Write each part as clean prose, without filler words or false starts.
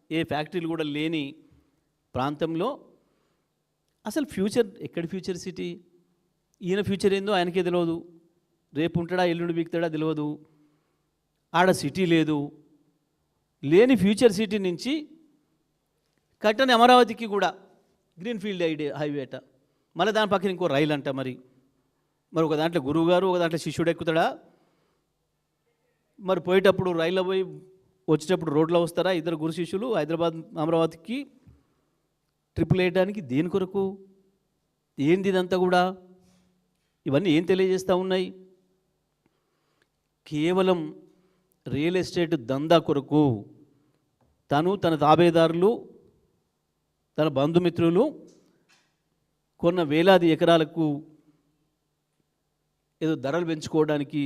ఏ ఫ్యాక్టరీలు కూడా లేని ప్రాంతంలో అసలు ఫ్యూచర్ ఎక్కడి ఫ్యూచర్ సిటీ? ఈయన ఫ్యూచర్ ఏందో ఆయనకే తెలియదు. రేపు ఉంటాడా ఎల్లుండి బీక్తాడా తెలియదు. ఆడ సిటీ లేదు. లేని ఫ్యూచర్ సిటీ నుంచి కట్టని అమరావతికి కూడా గ్రీన్ఫీల్డ్ హైవే అట, మళ్ళీ దాని పక్కన ఇంకో రైలు అంట. మరి ఒక దాంట్లో గురువు గారు, ఒక దాంట్లో శిష్యుడు ఎక్కుతాడా? మరి పోయేటప్పుడు రైల్లో పోయి వచ్చేటప్పుడు రోడ్లో వస్తారా ఇద్దరు గురు శిష్యులు హైదరాబాద్ అమరావతికి ట్రిపుల్ వేయడానికి? దేని కొరకు? ఏంది ఇదంతా కూడా? ఇవన్నీ ఏం తెలియజేస్తూ ఉన్నాయి? కేవలం రియల్ ఎస్టేట్ దందా కొరకు తను, తన తాబేదారులు, తన బంధుమిత్రులు కొన్న వేలాది ఎకరాలకు ఏదో ధరలు పెంచుకోవడానికి,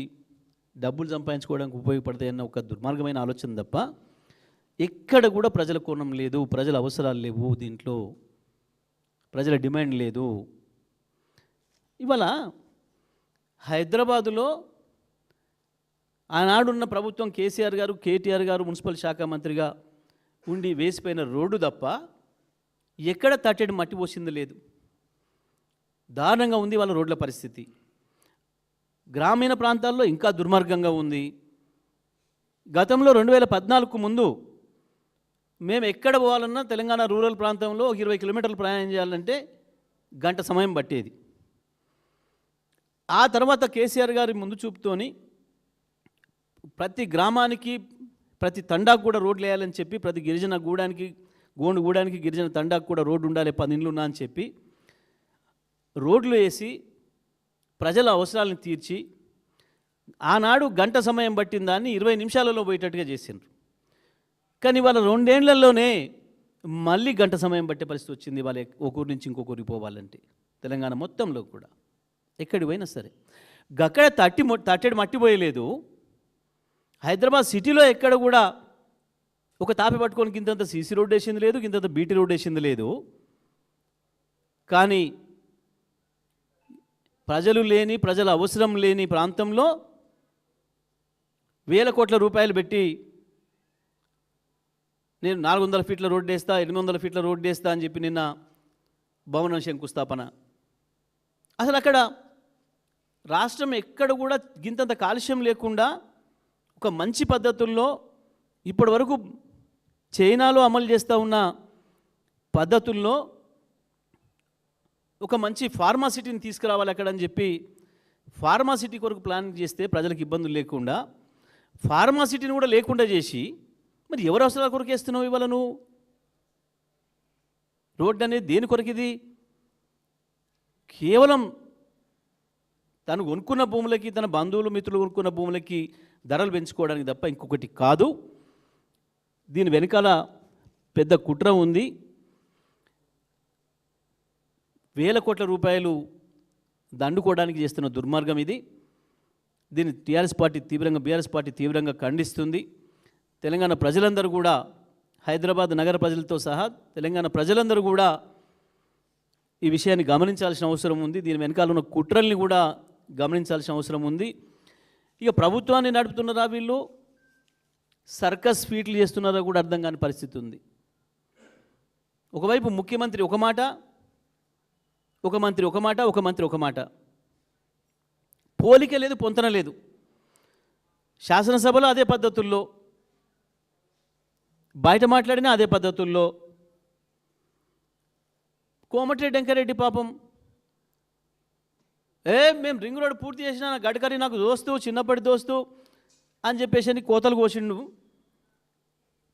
డబ్బులు సంపాదించుకోవడానికి ఉపయోగపడతాయన్న ఒక దుర్మార్గమైన ఆలోచన తప్ప ఎక్కడ కూడా ప్రజల కోణం లేదు, ప్రజల అవసరాలు లేవు, దీంట్లో ప్రజల డిమాండ్ లేదు. ఇవాళ హైదరాబాదులో ఆనాడున్న ప్రభుత్వం కేసీఆర్ గారు, కేటీఆర్ గారు మున్సిపల్ శాఖ మంత్రిగా ఉండి వేసిపోయిన రోడ్డు తప్ప ఎక్కడ తట్టెడు మట్టి పోసింది లేదు. దారుణంగా ఉంది వాళ్ళ రోడ్ల పరిస్థితి. గ్రామీణ ప్రాంతాల్లో ఇంకా దుర్మార్గంగా ఉంది. గతంలో 2014కు ముందు మేము ఎక్కడ పోవాలన్నా తెలంగాణ రూరల్ ప్రాంతంలో 20 కిలోమీటర్లు ప్రయాణం చేయాలంటే గంట సమయం పట్టేది. ఆ తర్వాత కేసీఆర్ గారి ముందు చూపుతోని ప్రతి గ్రామానికి, ప్రతి తండాకు కూడా రోడ్లు వేయాలని చెప్పి, ప్రతి గిరిజన గూడానికి, గోండు గూడానికి, గిరిజన తండాకు కూడా రోడ్డు ఉండాలి, 10 ఇండ్లు ఉన్నా అని చెప్పి రోడ్లు వేసి ప్రజల అవసరాలను తీర్చి ఆనాడు గంట సమయం పట్టిన దాన్ని 20 నిమిషాలలో పోయేటట్టుగా చేసిండ్రు. కానీ వాళ్ళ 2 ఏళ్లలోనే మళ్ళీ గంట సమయం పట్టే పరిస్థితి వచ్చింది. వాళ్ళ ఒకరి నుంచి ఇంకొకరికి పోవాలంటే తెలంగాణ మొత్తంలో కూడా ఎక్కడికి పోయినా సరే. అక్కడ తట్టెడు మట్టి పోయలేదు. హైదరాబాద్ సిటీలో ఎక్కడ కూడా ఒక తాపి పట్టుకొని ఇంతంత సీసీ రోడ్ వేసింది లేదు, ఇంతంత బీటీ రోడ్ వేసింది లేదు. కానీ ప్రజలు లేని, ప్రజల అవసరం లేని ప్రాంతంలో వేల కోట్ల రూపాయలు పెట్టి నేను 400 ఫీట్ల రోడ్డు వేస్తా, 800 ఫీట్ల రోడ్డు వేస్తా అని చెప్పి నిన్న భవనం శంకుస్థాపన. అసలు అక్కడ రాష్ట్రం ఎక్కడ కూడా గింతంత కాలుష్యం లేకుండా ఒక మంచి పద్ధతుల్లో ఇప్పటి వరకు చైనాలో అమలు చేస్తూ ఉన్న పద్ధతుల్లో ఒక మంచి ఫార్మాసిటీని తీసుకురావాలి అక్కడ అని చెప్పి ఫార్మాసిటీ కొరకు ప్లాన్ చేస్తే ప్రజలకు ఇబ్బందులు లేకుండా ఫార్మాసిటీని కూడా లేకుండా చేసి మరి ఎవరు అవసరాల కొరకు వేస్తున్నావు ఇవాళ నువ్వు? రోడ్డు అనేది దేని కొరకు? ఇది కేవలం తను కొనుక్కున్న భూములకి, తన బంధువులు మిత్రులు కొనుక్కున్న భూములకి ధరలు పెంచుకోవడానికి తప్ప ఇంకొకటి కాదు. దీని వెనకాల పెద్ద కుట్ర ఉంది. వేల కోట్ల రూపాయలు దండుకోవడానికి చేస్తున్న దుర్మార్గం ఇది. దీన్ని బీఆర్ఎస్ పార్టీ తీవ్రంగా ఖండిస్తుంది. తెలంగాణ ప్రజలందరూ కూడా, హైదరాబాద్ నగర ప్రజలతో సహా తెలంగాణ ప్రజలందరూ కూడా ఈ విషయాన్ని గమనించాల్సిన అవసరం ఉంది. దీని వెనకాల ఉన్న కుట్రల్ని కూడా గమనించాల్సిన అవసరం ఉంది. ఇక ప్రభుత్వాన్ని నడుపుతున్నారా వీళ్ళు, సర్కస్ ఫీట్లు చేస్తున్నారా కూడా అర్థం కాని పరిస్థితి ఉంది. ఒకవైపు ముఖ్యమంత్రి ఒక మాట, ఒక మంత్రి ఒక మాట, పోలిక లేదు, పొంతన లేదు. శాసనసభలో అదే పద్ధతుల్లో, బయట మాట్లాడినా అదే పద్ధతుల్లో. కోమటిరెడ్డి వెంకరెడ్డి పాపం మేము రింగ్ రోడ్ పూర్తి చేసినా, గడ్కరీ నాకు దోస్తు, చిన్నప్పటి దోస్తు అని చెప్పేసి కోతలు కోసిండు.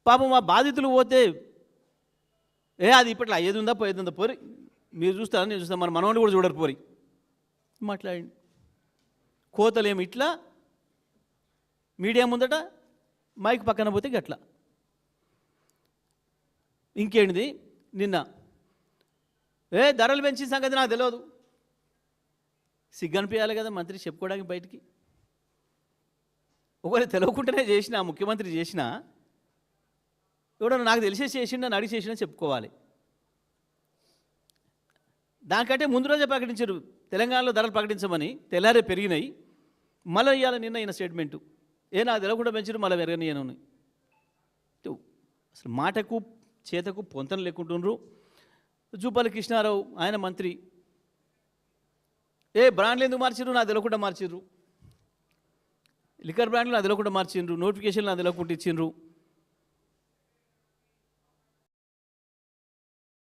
పాపం మా బాధితులు పోతే అది ఇప్పట్లో అయ్యేది ఉందా పోయేది ఉందా, పోరి మీరు చూస్తారా నేను చూస్తాను, మన మనవాళ్ళు కూడా చూడరు పోరి మాట్లాడండి. కోతలేమి ఇట్లా, మీడియా ముందట మైక్ పక్కన పోతే గట్లా. ఇంకేంటిది నిన్న ధరలు పెంచిన సంగతి నాకు తెలియదు. సిగ్గనిపించాలి కదా మంత్రి చెప్పుకోవడానికి బయటికి. ఒకవేళ తెలియకుండానే చేసినా, ముఖ్యమంత్రి చేసినా, ఎవడన్నా నాకు తెలిసే చేసిండా, అడిగి చేసినా చెప్పుకోవాలి. దానికంటే ముందు రోజే ప్రకటించారు తెలంగాణలో ధరలు ప్రకటించమని, తెల్లారే పెరిగినాయి. మళ్ళీ ఇవ్వాలి నిన్న ఈయన స్టేట్మెంటు, నాకు తెలియకుండా పెంచారు మళ్ళీ పెరగనియను. అసలు మాటకు చేతకు పొంతన లేకుంటుండ్రు. జూపల్లి కృష్ణారావు ఆయన మంత్రి, బ్రాండ్లు ఎందుకు మార్చిర్రు, నాకు తెలియకుండా మార్చిర్రు. లిక్కర్ బ్రాండ్లు నాకు తెలియకుండా మార్చిండ్రు, నోటిఫికేషన్లు నాకు తెలియకుండా ఇచ్చిండ్రు.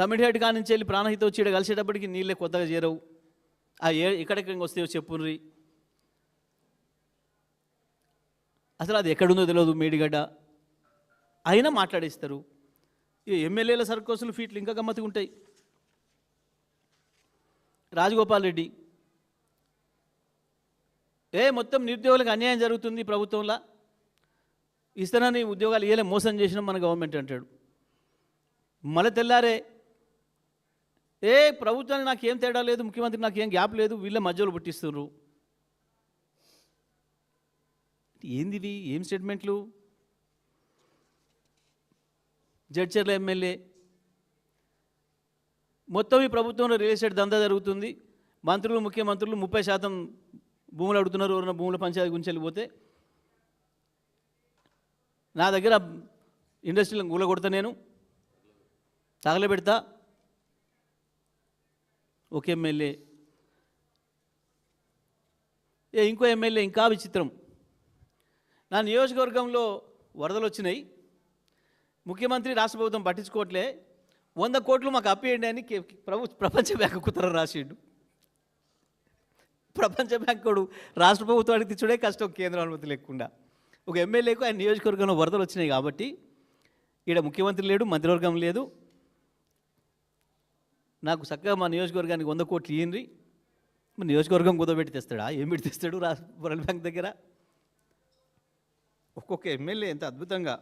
తమిళహేట్ కా నుంచి వెళ్ళి ప్రాణహిత వచ్చి ఇక్కడ కలిసేటప్పటికి నీళ్ళే కొత్తగా చేరవు. ఎక్కడెక్కడికి వస్తాయో చెప్పుర్రి. అసలు అది ఎక్కడుందో తెలియదు మేడిగడ్డ, అయినా మాట్లాడేస్తారు. ఈ ఎమ్మెల్యేల సర్కోసులు ఫీట్లు ఇంకా గమ్మత్తుగా ఉంటాయి. రాజగోపాల్ రెడ్డి, మొత్తం నిరుద్యోగులకు అన్యాయం జరుగుతుంది ప్రభుత్వంలో, ఇస్తానని ఉద్యోగాలు ఇయ్యలే, మోసం చేసినాం మన గవర్నమెంట్ అంటాడు. మళ్ళీ తెల్లారే ప్రభుత్వానికి నాకేం తేడా లేదు, ముఖ్యమంత్రికి నాకేం గ్యాప్ లేదు, వీళ్ళ మధ్యలో పుట్టిస్తున్నారు. ఏందివి, ఏం స్టేట్మెంట్లు? జడ్చర్ల ఎమ్మెల్యే, మొత్తం ఈ ప్రభుత్వంలో రియల్ ఎస్టేట్ దందా జరుగుతుంది, మంత్రులు ముఖ్యమంత్రులు 30% భూములు అడుగుతున్నారు, ఎవరైనా భూముల పంచాయతీ గురించి వెళ్ళిపోతే నా దగ్గర ఇండస్ట్రీలను కూలగొడతా, నేను తగలబెడతా. ఒక ఎమ్మెల్యే. ఇంకో ఎమ్మెల్యే ఇంకా విచిత్రం, నా నియోజకవర్గంలో వరదలు వచ్చినాయి, ముఖ్యమంత్రి రాష్ట్ర ప్రభుత్వం పట్టించుకోవట్లే, 100 కోట్లు మాకు అప్పేయండి అని ప్రపంచ బ్యాంకు ఉత్తరం రాసిండు. ప్రపంచ బ్యాంకుడు రాష్ట్ర ప్రభుత్వానికి తెచ్చుడే కష్టం, కేంద్ర అనుమతి లేకుండా. ఒక ఎమ్మెల్యేకు ఆయన నియోజకవర్గంలో వరదలు వచ్చినాయి కాబట్టి ఈడ ముఖ్యమంత్రి లేడు, మంత్రివర్గం లేదు, నాకు చక్కగా మా నియోజకవర్గానికి 100 కోట్లు ఇయ్యండి. మా నియోజకవర్గం కుదబెట్టి తెస్తాడా? ఏం పెట్టి తెస్తాడు వరల్డ్ బ్యాంక్ దగ్గర? ఒక్కొక్క ఎమ్మెల్యే ఎంత అద్భుతంగా